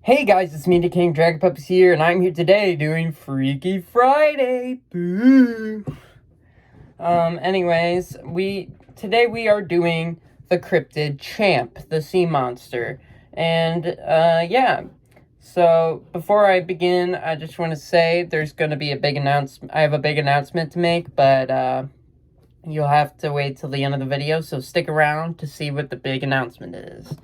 Hey guys, it's me, the King Dragon Puppies here, and I'm here today doing Freaky Friday. Boo! Anyways, today we are doing the cryptid Champ, the sea monster. And, yeah. So, before I begin, I just want to say there's going to be a big announcement. I have a big announcement to make, but, you'll have to wait till the end of the video, so stick around to see what the big announcement is.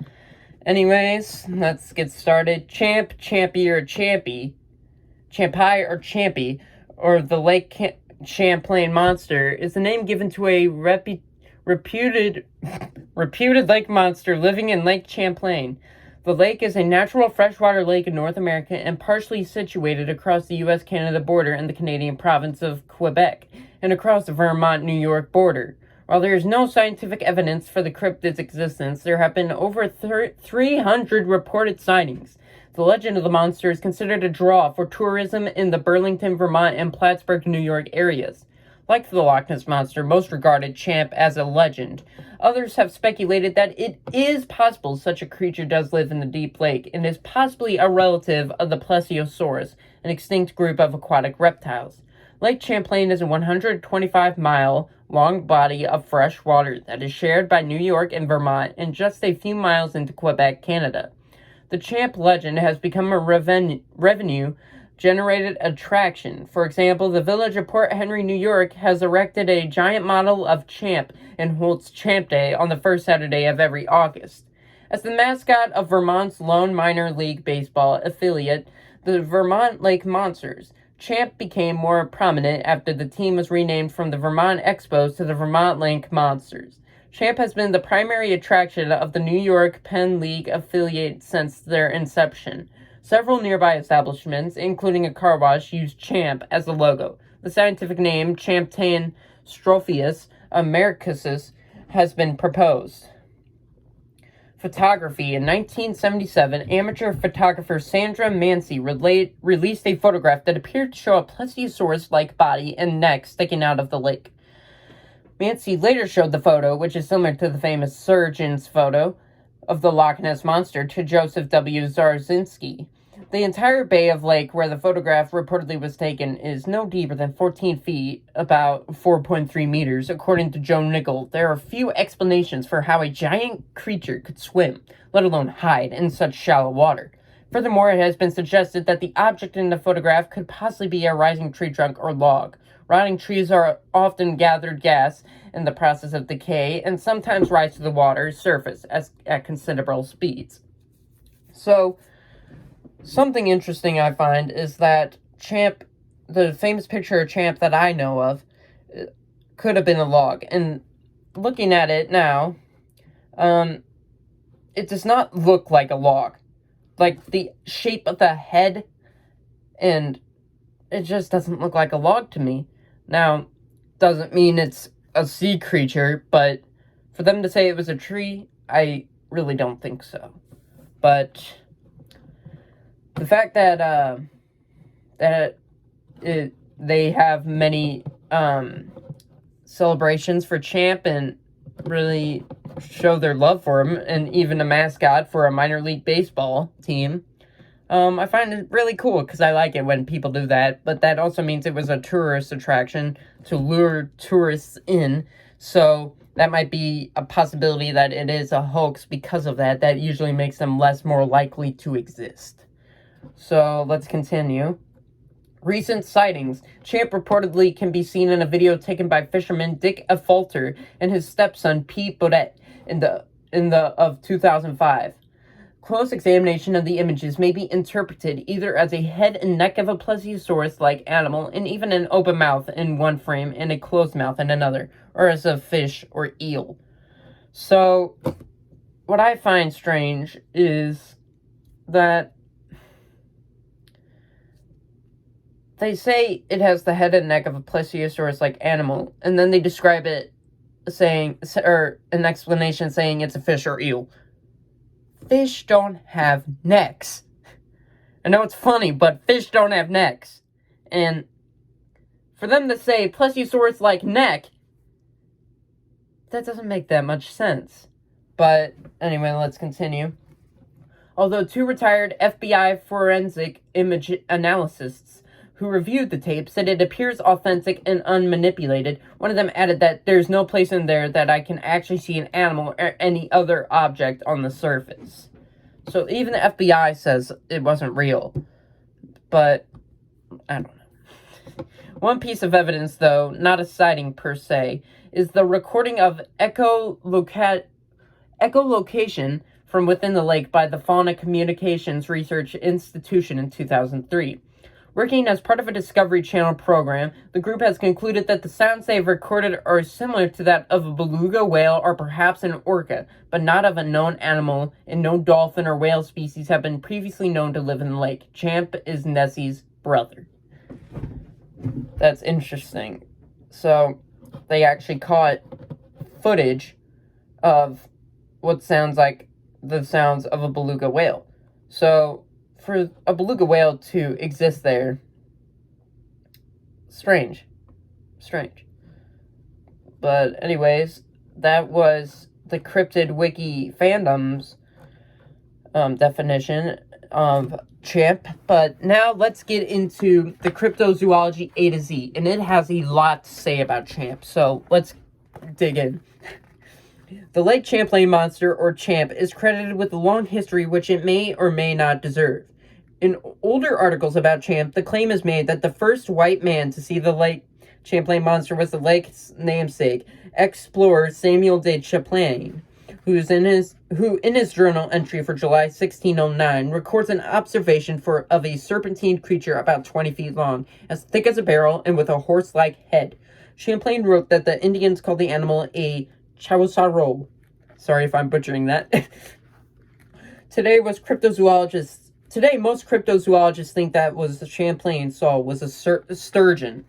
Anyways, let's get started. Champ, Champy, or Champy, Champai or Champy, or the Lake Champlain monster is the name given to a reputed lake monster living in Lake Champlain. The lake is a natural freshwater lake in North America and partially situated across the U.S.-Canada border in the Canadian province of Quebec and across the Vermont-New York border. While there is no scientific evidence for the cryptid's existence, there have been over 300 reported sightings. The legend of the monster is considered a draw for tourism in the Burlington, Vermont, and Plattsburgh, New York areas. Like the Loch Ness Monster, most regarded Champ as a legend. Others have speculated that it is possible such a creature does live in the deep lake and is possibly a relative of the Plesiosaurus, an extinct group of aquatic reptiles. Lake Champlain is a 125-mile long body of fresh water that is shared by New York and Vermont and just a few miles into Quebec, Canada. The Champ legend has become a revenue-generated attraction. For example, the village of Port Henry, New York has erected a giant model of Champ and holds Champ Day on the first Saturday of every August. As the mascot of Vermont's lone minor league baseball affiliate, the Vermont Lake Monsters, Champ became more prominent after the team was renamed from the Vermont Expos to the Vermont Lake Monsters. Champ has been the primary attraction of the New York Penn League affiliate since their inception. Several nearby establishments, including a car wash, use Champ as the logo. The scientific name, Champtain Strophius americanus, has been proposed. Photography. In 1977, amateur photographer Sandra Mancy released a photograph that appeared to show a plesiosaurus-like body and neck sticking out of the lake. Mancy later showed the photo, which is similar to the famous surgeon's photo of the Loch Ness Monster, to Joseph W. Zarzinski. The entire bay of lake where the photograph reportedly was taken is no deeper than 14 feet, about 4.3 meters, according to Joe Nickell. There are few explanations for how a giant creature could swim, let alone hide, in such shallow water. Furthermore, it has been suggested that the object in the photograph could possibly be a rising tree trunk or log. Rotting trees are often gathered gas in the process of decay and sometimes rise to the water's surface at considerable speeds. So, something interesting I find is that Champ, the famous picture of Champ that I know of, could have been a log. And looking at it now, it does not look like a log. Like, the shape of the head, and it just doesn't look like a log to me. Now, doesn't mean it's a sea creature, but for them to say it was a tree, I really don't think so. But the fact that they have many celebrations for Champ and really show their love for him, and even a mascot for a minor league baseball team, I find it really cool because I like it when people do that, but that also means it was a tourist attraction to lure tourists in, so that might be a possibility that it is a hoax because of that. That usually makes them more likely to exist. So, let's continue. Recent sightings. Champ reportedly can be seen in a video taken by fisherman Dick Affolter and his stepson Pete Baudet of 2005. Close examination of the images may be interpreted either as a head and neck of a plesiosaurus-like animal, and even an open mouth in one frame and a closed mouth in another, or as a fish or eel. So, what I find strange is that they say it has the head and neck of a plesiosaurus-like animal, and then they describe it or an explanation saying it's a fish or eel. Fish don't have necks. I know it's funny, but fish don't have necks. And for them to say plesiosaurus-like neck, that doesn't make that much sense. But anyway, let's continue. although two retired FBI forensic image analysts who reviewed the tape said it appears authentic and unmanipulated. One of them added that there's no place in there that I can actually see an animal or any other object on the surface. So even the FBI says it wasn't real. But, I don't know. One piece of evidence, though, not a sighting per se, is the recording of echolocation from within the lake by the Fauna Communications Research Institution in 2003. Working as part of a Discovery Channel program, the group has concluded that the sounds they have recorded are similar to that of a beluga whale or perhaps an orca, but not of a known animal, and no dolphin or whale species have been previously known to live in the lake. Champ is Nessie's brother. That's interesting. So, they actually caught footage of what sounds like the sounds of a beluga whale. So, for a beluga whale to exist there, strange. But anyways, that was the Cryptid Wiki fandom's definition of Champ. But now let's get into the cryptozoology A to Z, and it has a lot to say about Champ, so let's dig in. The Lake Champlain monster, or Champ, is credited with a long history which it may or may not deserve. In older articles about Champ, the claim is made that the first white man to see the Lake Champlain monster was the lake's namesake, explorer Samuel de Champlain, who in his journal entry for July 1609 records an observation of a serpentine creature about 20 feet long, as thick as a barrel and with a horse-like head. Champlain wrote that the Indians called the animal a chawasaro. Sorry if I'm butchering that. Today, most cryptozoologists think that was the Champlain saw was a sturgeon.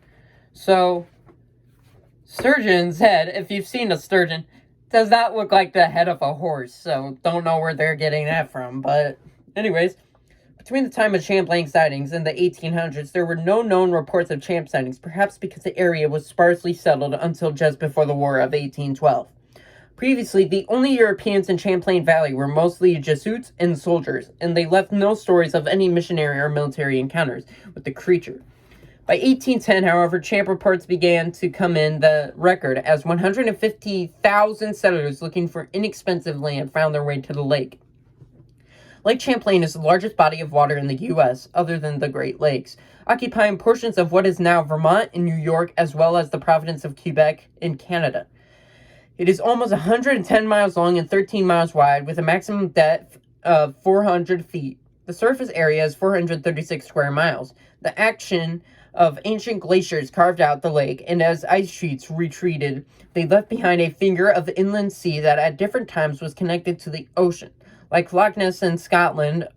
So, sturgeon's head, if you've seen a sturgeon, does not look like the head of a horse. So, don't know where they're getting that from. But, anyways, between the time of Champlain sightings and the 1800s, there were no known reports of Champ sightings, perhaps because the area was sparsely settled until just before the War of 1812. Previously, the only Europeans in Champlain Valley were mostly Jesuits and soldiers, and they left no stories of any missionary or military encounters with the creature. By 1810, however, Champ reports began to come in the record as 150,000 settlers looking for inexpensive land found their way to the lake. Lake Champlain is the largest body of water in the U.S., other than the Great Lakes, occupying portions of what is now Vermont and New York, as well as the province of Quebec in Canada. It is almost 110 miles long and 13 miles wide, with a maximum depth of 400 feet. The surface area is 436 square miles. The action of ancient glaciers carved out the lake, and as ice sheets retreated, they left behind a finger of the inland sea that at different times was connected to the ocean. Like Loch Ness in Scotland,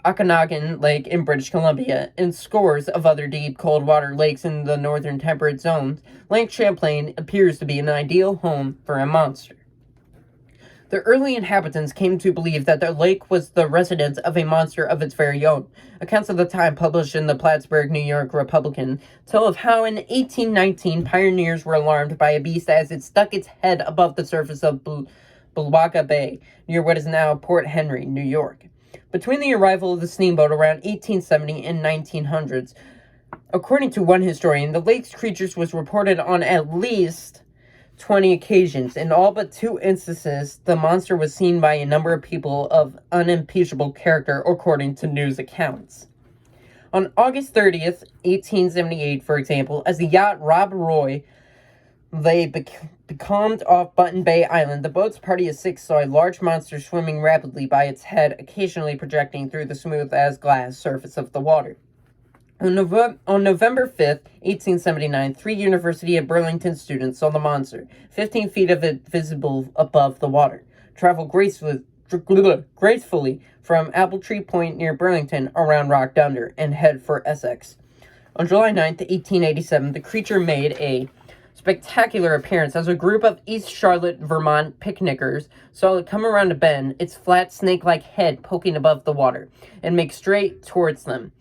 Okanagan Lake in British Columbia, and scores of other deep, cold water lakes in the northern temperate zones, Lake Champlain appears to be an ideal home for a monster. The early inhabitants came to believe that the lake was the residence of a monster of its very own. Accounts of the time published in the Plattsburgh, New York Republican tell of how in 1819 pioneers were alarmed by a beast as it stuck its head above the surface of Bulwaga Bay, near what is now Port Henry, New York. Between the arrival of the steamboat around 1870 and 1900s, according to one historian, the lake's creatures was reported on at least 20 occasions. In all but 2 instances, the monster was seen by a number of people of unimpeachable character, according to news accounts. On August 30th, 1878, for example, as the yacht Rob Roy lay becalmed off Button Bay Island, the boat's party of 6 saw a large monster swimming rapidly by its head, occasionally projecting through the smooth-as-glass surface of the water. On November 5th, 1879, 3 University of Burlington students saw the monster, 15 feet of it visible above the water, travel gracefully from Appletree Point near Burlington around Rock Dunder and head for Essex. On July 9th, 1887, the creature made a spectacular appearance as a group of East Charlotte, Vermont picnickers saw it come around a bend, its flat snake-like head poking above the water, and make straight towards them.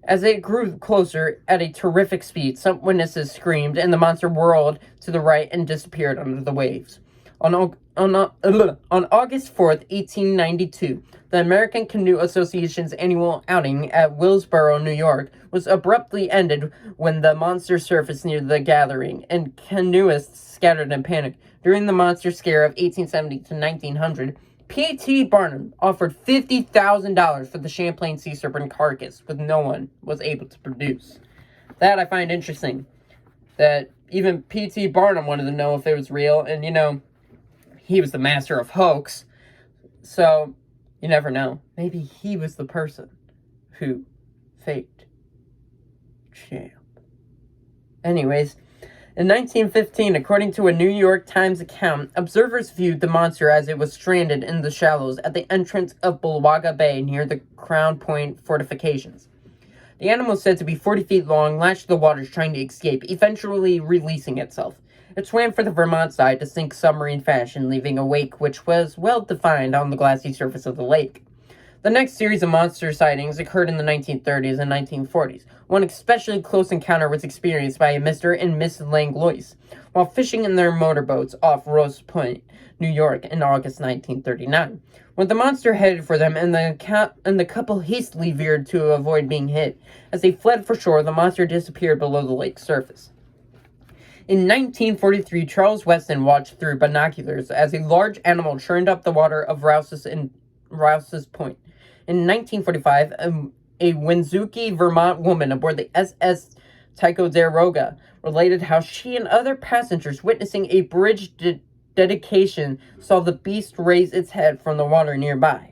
As it grew closer at a terrific speed, some witnesses screamed, and the monster whirled to the right and disappeared under the waves. On August 4th, 1892, the American Canoe Association's annual outing at Willsboro, New York, was abruptly ended when the monster surfaced near the gathering, and canoeists scattered in panic. During the monster scare of 1870 to 1900, P.T. Barnum offered $50,000 for the Champlain sea serpent carcass, but no one was able to produce. That I find interesting, that even P.T. Barnum wanted to know if it was real, and he was the master of hoax, so you never know. Maybe he was the person who faked Champ. Anyways, in 1915, according to a New York Times account, observers viewed the monster as it was stranded in the shallows at the entrance of Bulwaga Bay near the Crown Point fortifications. The animal, said to be 40 feet long, lashed the waters trying to escape, eventually releasing itself. It swam for the Vermont side to sink submarine fashion, leaving a wake which was well defined on the glassy surface of the lake. The next series of monster sightings occurred in the 1930s and 1940s. One especially close encounter was experienced by Mr. and Mrs. Langlois while fishing in their motorboats off Rose Point, New York, in August 1939. When the monster headed for them, and the couple hastily veered to avoid being hit. As they fled for shore, the monster disappeared below the lake's surface. In 1943, Charles Weston watched through binoculars as a large animal churned up the water of Rouse's Point. In 1945, a Winooski, Vermont woman aboard the SS Ticonderoga related how she and other passengers witnessing a bridge dedication saw the beast raise its head from the water nearby.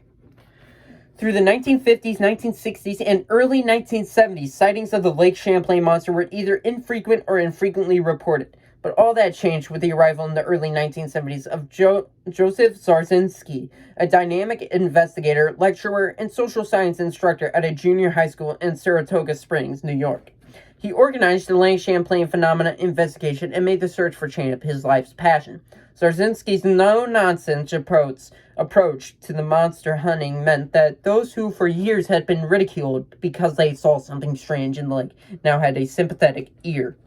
Through the 1950s, 1960s, and early 1970s, sightings of the Lake Champlain monster were either infrequent or infrequently reported. But all that changed with the arrival in the early 1970s of Joseph Zarzinski, a dynamic investigator, lecturer, and social science instructor at a junior high school in Saratoga Springs, New York. He organized the Lake Champlain phenomena investigation and made the search for Champ his life's passion. Zarzinski's no-nonsense approach to the monster hunting meant that those who for years had been ridiculed because they saw something strange in the lake now had a sympathetic ear.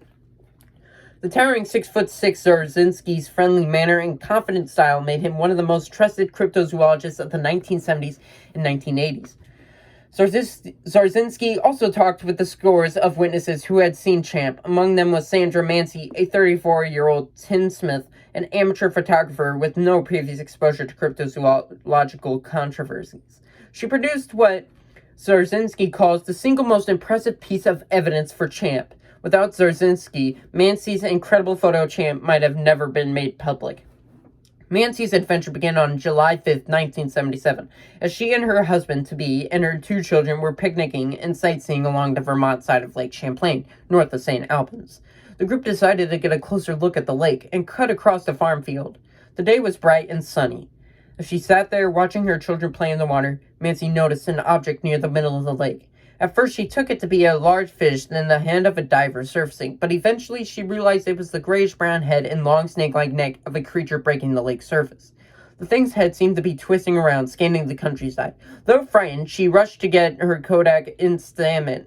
The towering 6'6" Zarzinski's friendly manner and confident style made him one of the most trusted cryptozoologists of the 1970s and 1980s. Zarzinski also talked with the scores of witnesses who had seen Champ. Among them was Sandra Mancy, a 34-year-old tinsmith, an amateur photographer with no previous exposure to cryptozoological controversies. She produced what Zarzinski calls the single most impressive piece of evidence for Champ. Without Zarzinski, Mancy's incredible photo of Champ might have never been made public. Mancy's adventure began on July 5, 1977, as she and her husband-to-be and her 2 children were picnicking and sightseeing along the Vermont side of Lake Champlain, north of St. Albans. The group decided to get a closer look at the lake and cut across the farm field. The day was bright and sunny. As she sat there watching her children play in the water, Mancy noticed an object near the middle of the lake. At first, she took it to be a large fish in the hand of a diver surfacing, but eventually she realized it was the grayish-brown head and long snake-like neck of a creature breaking the lake's surface. The thing's head seemed to be twisting around, scanning the countryside. Though frightened, she rushed to get her Kodak Instamatic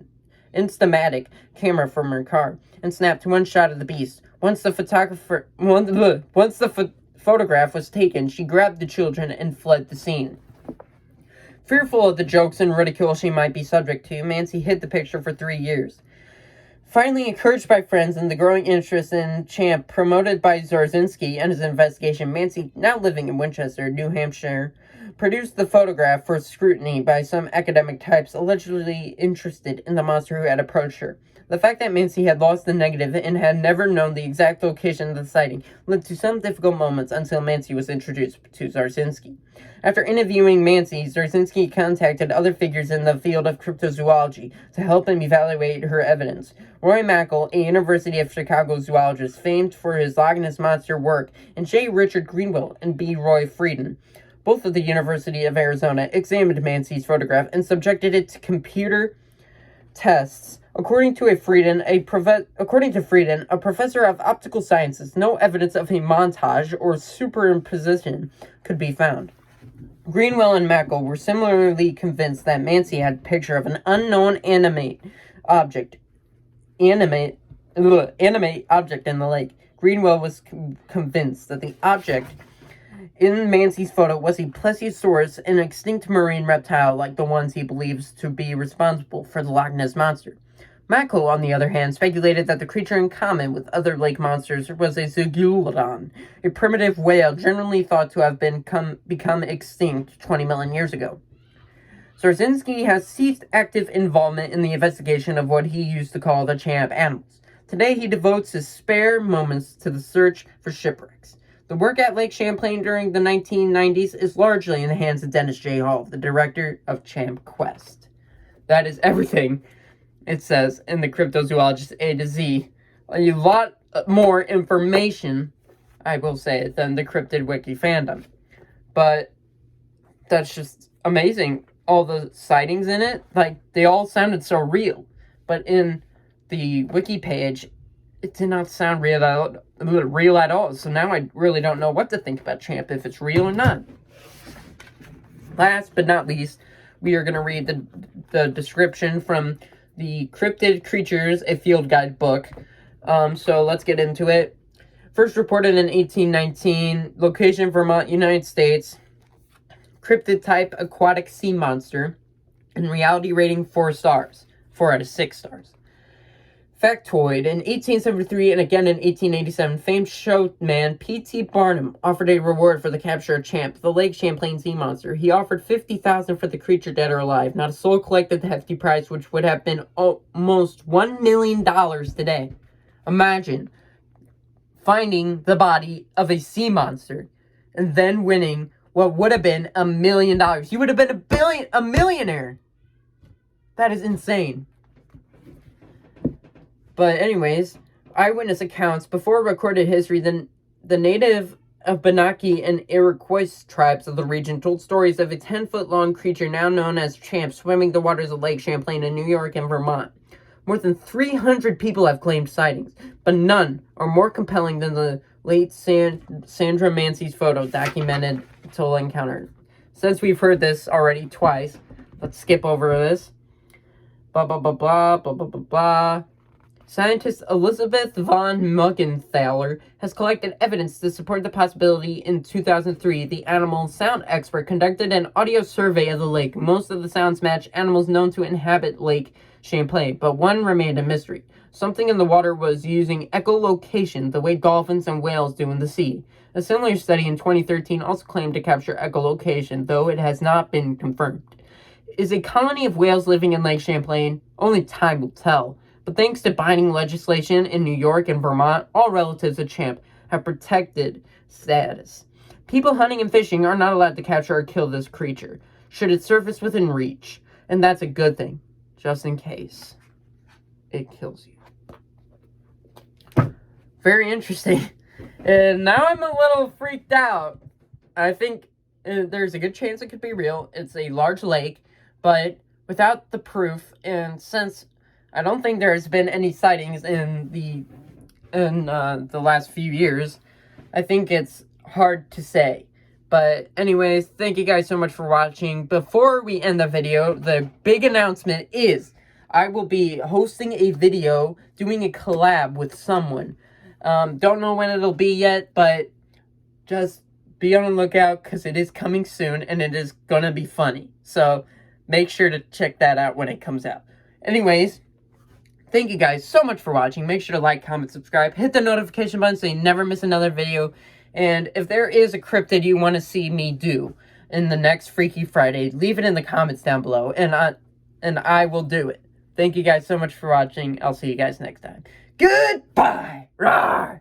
camera from her car and snapped one shot of the beast. Once the photograph was taken, she grabbed the children and fled the scene. Fearful of the jokes and ridicule she might be subject to, Mancy hid the picture for 3 years. Finally, encouraged by friends and the growing interest in Champ promoted by Zarzinski and his investigation, Mancy, now living in Winchester, New Hampshire, produced the photograph for scrutiny by some academic types allegedly interested in the monster who had approached her. The fact that Mancy had lost the negative and had never known the exact location of the sighting led to some difficult moments until Mancy was introduced to Zarzinski. After interviewing Mancy, Zarzinski contacted other figures in the field of cryptozoology to help him evaluate her evidence. Roy Mackal, a University of Chicago zoologist famed for his Loch Ness Monster work, and J. Richard Greenwell and B. Roy Frieden, both of the University of Arizona, examined Mancy's photograph and subjected it to computer tests. According to Frieden, a professor of optical sciences, no evidence of a montage or superimposition could be found. Greenwell and Mackal were similarly convinced that Mancy had a picture of an unknown animate object in the lake. Greenwell was convinced that the object In Mancy's photo was a plesiosaurus, an extinct marine reptile like the ones he believes to be responsible for the Loch Ness Monster. Mako, on the other hand, speculated that the creature in common with other lake monsters was a Zigeuladon, a primitive whale generally thought to have become extinct 20 million years ago. Zarzinski has ceased active involvement in the investigation of what he used to call the champ animals. Today he devotes his spare moments to the search for shipwrecks. The work at Lake Champlain during the 1990s is largely in the hands of Dennis J. Hall, the director of Champ Quest. That is everything it says in the Cryptozoologist A to Z. A lot more information, I will say, than the Cryptid Wiki fandom. But that's just amazing. All the sightings in it, like, they all sounded so real. But in the wiki page, it did not sound real at all. So now I really don't know what to think about Champ, if it's real or not. Last but not least, we are going to read the description from the Cryptid Creatures, a Field Guide book. So let's get into it. First reported in 1819, location Vermont, United States. Cryptid type, aquatic sea monster. And reality rating 4 stars. 4 out of 6 stars. Factoid, in 1873 and again in 1887, famed showman P.T. Barnum offered a reward for the capture of Champ, the Lake Champlain sea monster. He offered $50,000 for the creature, dead or alive. Not a soul collected the hefty prize, which would have been almost $1 million today. Imagine finding the body of a sea monster and then winning what would have been $1 million. You would have been a millionaire. That is insane. But anyways, eyewitness accounts. Before recorded history, the native Abenaki and Iroquois tribes of the region told stories of a 10-foot-long creature now known as Champ swimming the waters of Lake Champlain in New York and Vermont. More than 300 people have claimed sightings, but none are more compelling than the late Sandra Mancy's photo documented total encounter. Since we've heard this already twice, let's skip over this. Blah, blah, blah, blah, blah, blah, blah, blah. Scientist Elizabeth von Muggenthaler has collected evidence to support the possibility. In 2003, the animal sound expert conducted an audio survey of the lake. Most of the sounds match animals known to inhabit Lake Champlain, but one remained a mystery. Something in the water was using echolocation, the way dolphins and whales do in the sea. A similar study in 2013 also claimed to capture echolocation, though it has not been confirmed. Is a colony of whales living in Lake Champlain? Only time will tell. But thanks to binding legislation in New York and Vermont, all relatives of Champ have protected status. People hunting and fishing are not allowed to capture or kill this creature, should it surface within reach. And that's a good thing, just in case it kills you. Very interesting. And now I'm a little freaked out. I think there's a good chance it could be real. It's a large lake, but without the proof, and since I don't think there's been any sightings in the last few years, I think it's hard to say. But anyways, thank you guys so much for watching. Before we end the video, the big announcement is I will be hosting a video, doing a collab with someone. Don't know when it'll be yet, but just be on the lookout because it is coming soon and it is gonna be funny. So make sure to check that out when it comes out. Anyways, thank you guys so much for watching. Make sure to like, comment, subscribe, hit the notification button so you never miss another video. And if there is a cryptid you want to see me do in the next Freaky Friday, leave it in the comments down below, and I will do it. Thank you guys so much for watching. I'll see you guys next time. Goodbye! Rawr!